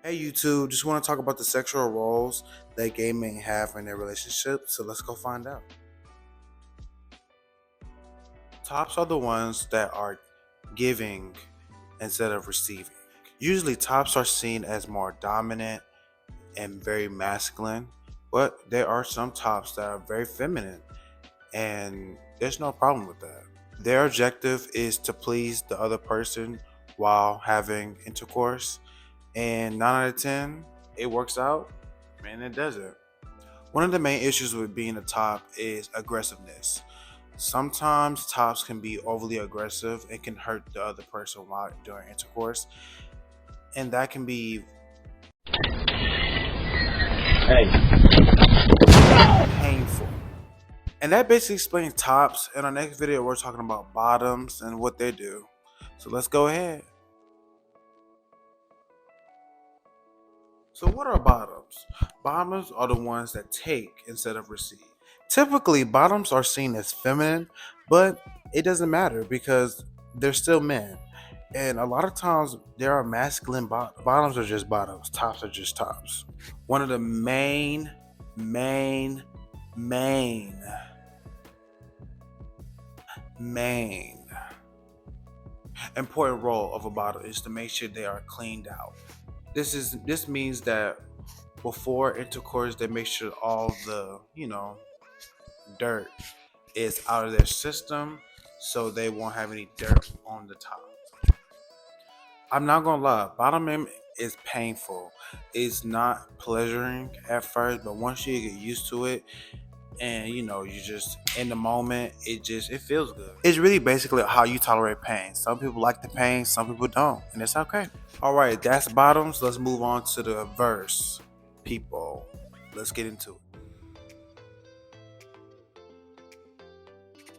Hey YouTube, just want to talk about the sexual roles that gay men have in their relationship. So let's go find out. Tops are the ones that are giving instead of receiving. Usually, tops are seen as more dominant and very masculine, but there are some tops that are very feminine, and there's no problem with that. Their objective is to please the other person while having intercourse, and 9 out of 10, it works out and it doesn't. One of the main issues with being a top is aggressiveness. Sometimes tops can be overly aggressive and can hurt the other person while during intercourse, and that can be Hey, painful. And that basically explains tops. In our next video, we're talking about bottoms and what they do. So let's go ahead. So, what are bottoms? Bottoms are the ones that take instead of receive. Typically, bottoms are seen as feminine, but it doesn't matter because they're still men. And a lot of times, there are masculine bottoms are just bottoms, tops are just tops. One of the main, main, main important role of a bottom is to make sure they are cleaned out. This means that before intercourse, they make sure all the dirt is out of their system, so they won't have any dirt on the top. I'm not gonna lie, bottoming is painful. It's not pleasuring at first, but once you get used to it, and you just in the moment, it feels good. It's really basically how you tolerate pain. Some people like the pain, some people don't, and it's okay. All right, that's bottoms. Let's move on to the verse people. Let's get into it.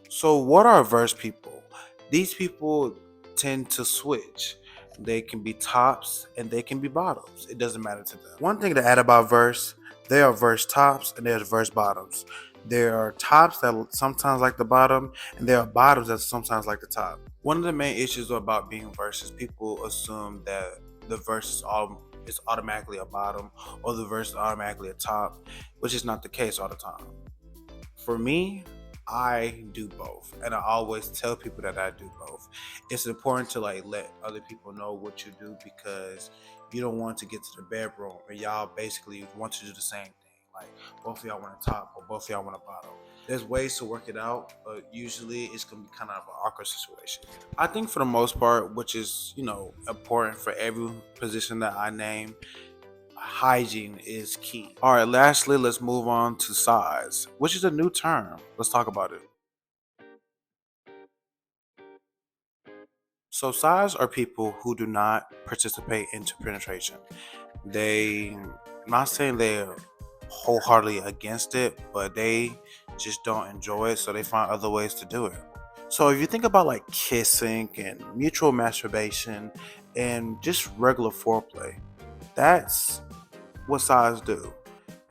So, what are verse people? These people tend to switch. They can be tops and they can be bottoms. It doesn't matter to them. One thing to add about verse, there are verse tops and there's verse bottoms. There are tops that sometimes like the bottom, and there are bottoms that sometimes like the top. One of the main issues about being verse is people assume that the verse is automatically a bottom or the verse is automatically a top, which is not the case all the time. For me, I do both, and I always tell people that I do both. It's important to let other people know what you do because you don't want to get to the bedroom and y'all basically want to do the same thing. Like both of y'all want a top or both of y'all want a bottom. There's ways to work it out, but usually it's gonna be kind of an awkward situation. I think for the most part, which is important for every position that I name, hygiene is key. All right, lastly, let's move on to size, which is a new term. Let's talk about it. So, size are people who do not participate into penetration. I'm not saying they're wholeheartedly against it, but they just don't enjoy it, so they find other ways to do it. So, if you think about like kissing and mutual masturbation and just regular foreplay, that's what size do.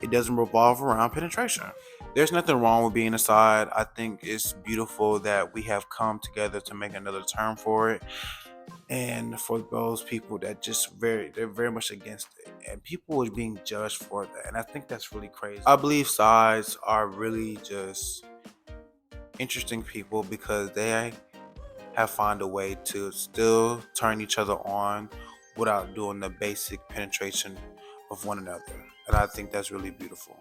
It doesn't revolve around penetration. There's nothing wrong with being a side. I think it's beautiful that we have come together to make another term for it. And for those people that they're very much against it. And people are being judged for that. And I think that's really crazy. I believe sides are really just interesting people because they have found a way to still turn each other on without doing the basic penetration of one another. And I think that's really beautiful.